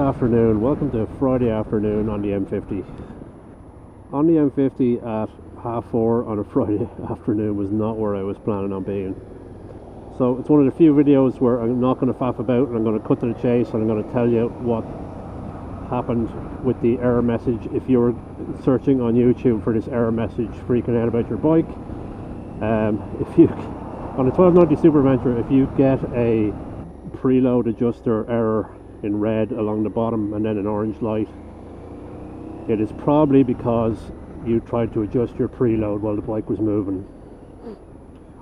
afternoon. Welcome to Friday afternoon on the M50. On the M50 at 4:30 on a Friday afternoon was not where I was planning on being. So it's one of the few videos where I'm not going to faff about and I'm going to cut to the chase and I'm going to tell you what happened with the error message. If you were searching on YouTube for this error message freaking out about your bike, if you on a 1290 Super Venture, if you get a preload adjuster error in red along the bottom and then an orange light, it is probably because you tried to adjust your preload while the bike was moving,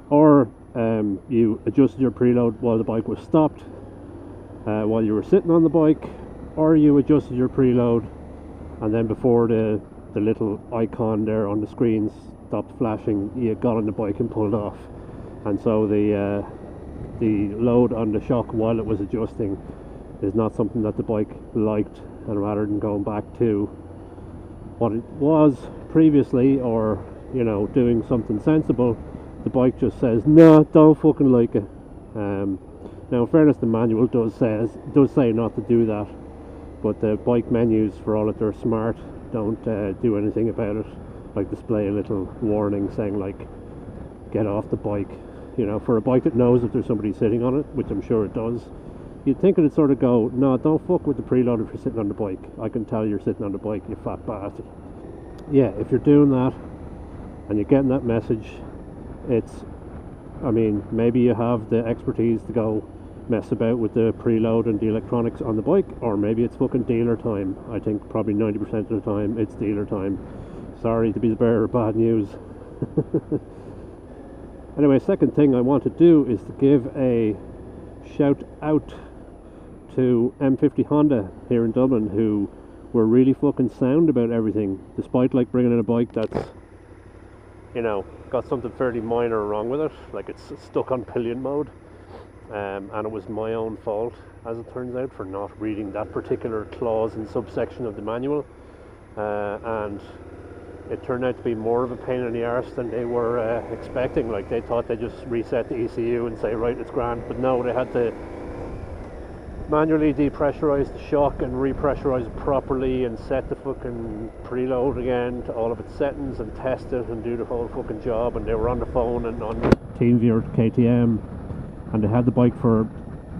or you adjusted your preload while the bike was stopped, while you were sitting on the bike, or you adjusted your preload and then before the little icon there on the screen stopped flashing, you got on the bike and pulled off, and so the load on the shock while it was adjusting is not something that the bike liked, and rather than going back to what it was previously, or doing something sensible, the bike just says no, don't fucking like it. Now in fairness, the manual does say not to do that, but the bike menus, for all that they're smart, don't do anything about it, like display a little warning saying like get off the bike. For a bike that knows if there's somebody sitting on it, which I'm sure it does, you'd think it'd sort of go, no, don't fuck with the preload if you're sitting on the bike. I can tell you're sitting on the bike, you fat bastard. Yeah, if you're doing that and you're getting that message, maybe you have the expertise to go mess about with the preload and the electronics on the bike, or maybe it's fucking dealer time. I think probably 90% of the time it's dealer time. Sorry to be the bearer of bad news. Anyway, second thing I want to do is to give a shout out to M50 Honda here in Dublin, who were really fucking sound about everything, despite like bringing in a bike that's got something fairly minor wrong with it, like it's stuck on pillion mode, and it was my own fault, as it turns out, for not reading that particular clause and subsection of the manual, and it turned out to be more of a pain in the arse than they were expecting. Like, they thought they'd just reset the ECU and say, right, it's grand, but no, they had to manually depressurize the shock and repressurize it properly and set the fucking preload again to all of its settings and test it and do the whole fucking job. And they were on the phone and on TeamViewer at KTM, and they had the bike I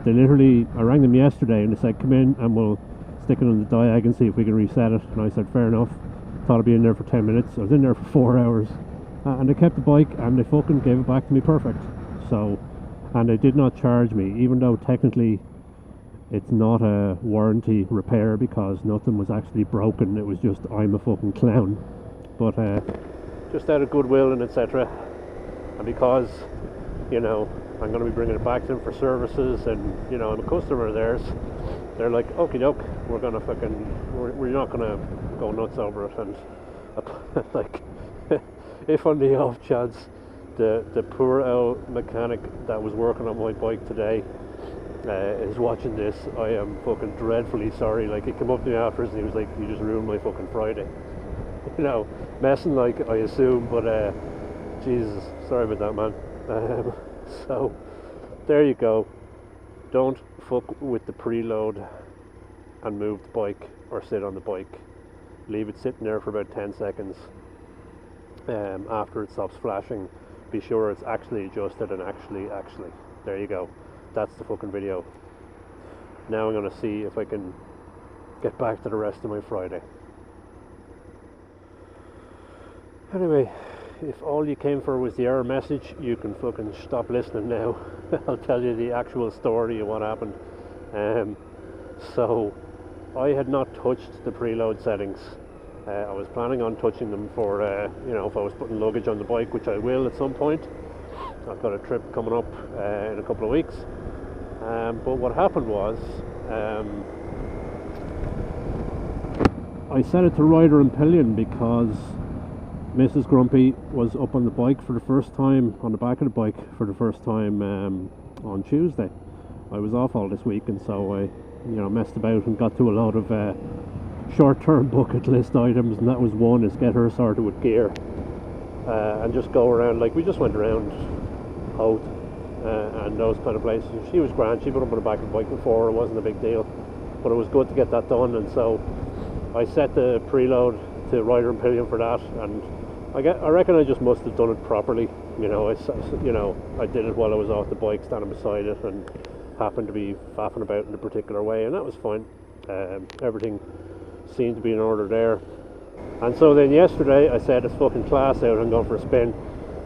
rang them yesterday and they said, come in and we'll stick it on the diag and see if we can reset it. And I said, fair enough. Thought I'd be in there for 10 minutes. I was in there for 4 hours, and they kept the bike and they fucking gave it back to me perfect. So, and they did not charge me, even though technically it's not a warranty repair because nothing was actually broken. It was just, I'm a fucking clown. But just out of goodwill and etc., and because I'm going to be bringing it back to them for services, and I'm a customer of theirs, they're like, okie doke, we're not going to go nuts over it. And like, if on the off chance the poor old mechanic that was working on my bike today is watching this, I am fucking dreadfully sorry. Like, he came up to me afterwards and he was like, you just ruined my fucking Friday. Messing, like, I assume, but Jesus, sorry about that, man. So there you go. Don't fuck with the preload and move the bike or sit on the bike. Leave it sitting there for about 10 seconds. After it stops flashing, be sure it's actually adjusted and actually. There you go. That's the fucking video. Now I'm going to see if I can get back to the rest of my Friday. Anyway, if all you came for was the error message, you can fucking stop listening now. I'll tell you the actual story of what happened. So I had not touched the preload settings. I was planning on touching them for if I was putting luggage on the bike, which I will at some point. I've got a trip coming up in a couple of weeks. But what happened was, I set it to rider and pillion because Mrs. Grumpy was up on the bike for the first time, on the back of the bike for the first time on Tuesday. I was off all this week, and so I messed about and got to a lot of short-term bucket list items, and that was one, is get her sorted with gear and just go around. Like, we just went around Howth and those kind of places. She was grand. She'd been up on the back of the bike before. It wasn't a big deal. but it was good to get that done. And so I set the preload to rider and pillion for that, and I reckon I just must have done it properly. You know, I did it while I was off the bike, standing beside it, and happened to be faffing about in a particular way, and that was fine. Everything seemed to be in order there. And so then yesterday I said, it's fucking class out, I'm going for a spin.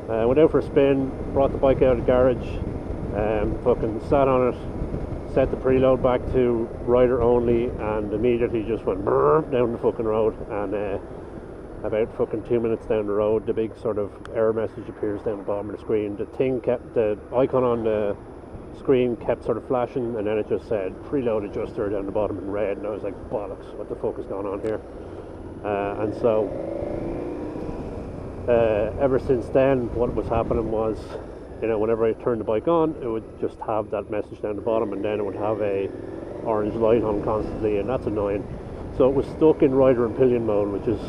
Went out for a spin, brought the bike out of the garage, fucking sat on it, set the preload back to rider only, and immediately just went down the fucking road. And about fucking 2 minutes down the road, the big sort of error message appears down the bottom of the screen. The icon on the screen kept sort of flashing, and then it just said preload adjuster down the bottom in red, and I was like, bollocks, what the fuck is going on here? And so ever since then, what was happening was, you know, whenever I turned the bike on, it would just have that message down the bottom, and then it would have a orange light on constantly, and that's annoying. So it was stuck in rider and pillion mode, which is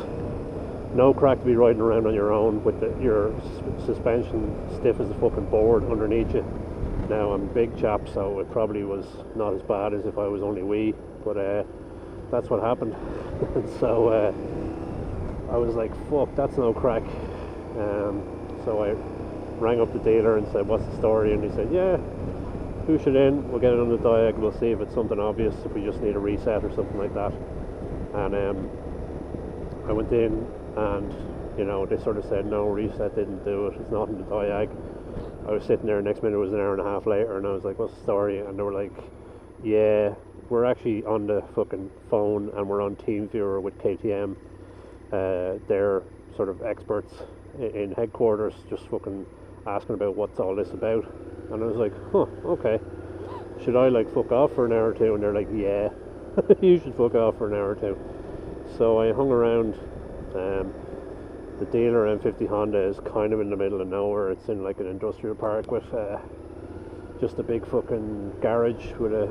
no crack to be riding around on your own with your suspension stiff as a fucking board underneath you. Now I'm a big chap, so it probably was not as bad as if I was only wee, but that's what happened. And so I was like, fuck, that's no crack. So I rang up the dealer and said, what's the story? And he said, yeah, push it in, we'll get it on the diag, we'll see if it's something obvious, if we just need a reset or something like that. And I went in, and you know, they sort of said, no, reset didn't do it, it's not in the diag. I was sitting there, next minute it was an hour and a half later, and I was like, what's the story? And they were like, yeah, we're actually on the fucking phone, and we're on TeamViewer with KTM. They're sort of experts in headquarters, just fucking asking about what's all this about. And I was like, huh, okay, should I like fuck off for an hour or two? And they're like, yeah, you should fuck off for an hour or two. So I hung around. The dealer M50 Honda is kind of in the middle of nowhere. It's in like an industrial park with just a big fucking garage with a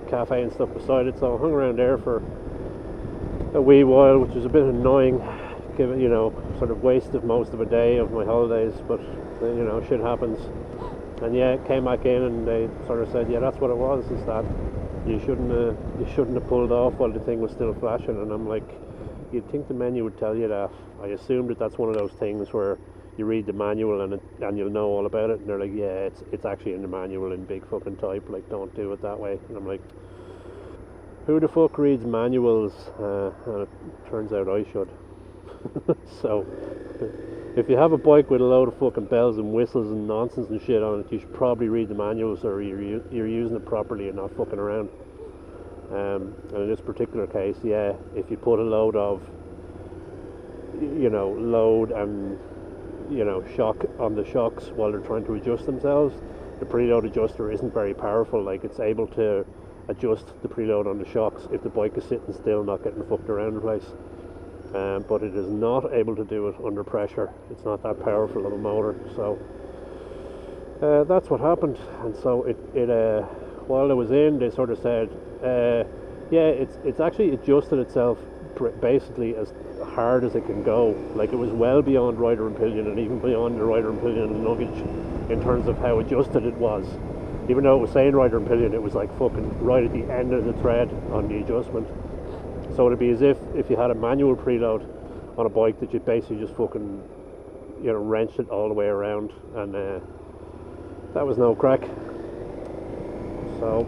cafe and stuff beside it. So I hung around there for a wee while, which was a bit annoying, given, you know, sort of wasted most of a day of my holidays, but you know, shit happens. And yeah, came back in, and they sort of said, yeah, that's what it was, is that you shouldn't have pulled off while the thing was still flashing. And I'm like, you'd think the menu would tell you that. I assumed that that's one of those things where you read the manual and you'll know all about it. And they're like, yeah, it's actually in the manual in big fucking type, like, don't do it that way. And I'm like, who the fuck reads manuals? And it turns out I should. So if you have a bike with a load of fucking bells and whistles and nonsense and shit on it, you should probably read the manuals, or you're using it properly and not fucking around. And in this particular case, yeah, if you put a load of, you know, load and, you know, shock on the shocks while they're trying to adjust themselves, the preload adjuster isn't very powerful. Like, it's able to adjust the preload on the shocks if the bike is sitting still, not getting fucked around the place. But it is not able to do it under pressure. It's not that powerful of a motor. So that's what happened. And so it while I was in, they sort of said, yeah, it's actually adjusted itself basically as hard as it can go. Like, it was well beyond rider and pillion, and even beyond the rider and pillion luggage in terms of how adjusted it was. Even though it was saying rider and pillion, it was like fucking right at the end of the thread on the adjustment. So it'd be as if you had a manual preload on a bike that you basically just fucking, you know, wrenched it all the way around, and that was no crack. So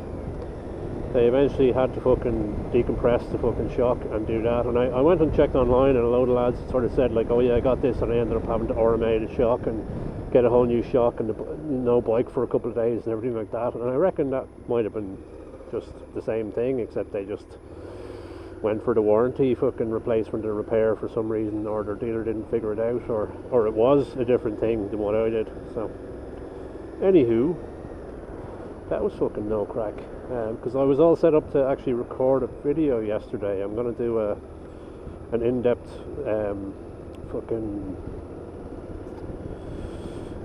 they eventually had to fucking decompress the fucking shock and do that. And I went and checked online, and a load of lads sort of said like, oh yeah, I got this, and I ended up having to automate a shock and get a whole new shock and no bike for a couple of days and everything like that. And I reckon that might have been just the same thing, except they just went for the warranty fucking replacement and repair for some reason, or their dealer didn't figure it out, or it was a different thing than what I did. So anywho, that was fucking no crack, because I was all set up to actually record a video yesterday. I'm going to do an in-depth fucking,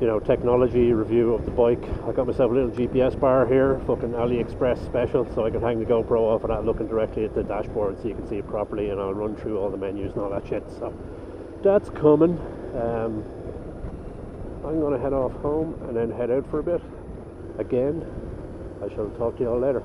you know, technology review of the bike. I got myself a little GPS bar here, fucking AliExpress special, so I can hang the GoPro off of that looking directly at the dashboard so you can see it properly, and I'll run through all the menus and all that shit. So that's coming. I'm going to head off home and then head out for a bit again. I shall talk to you all later.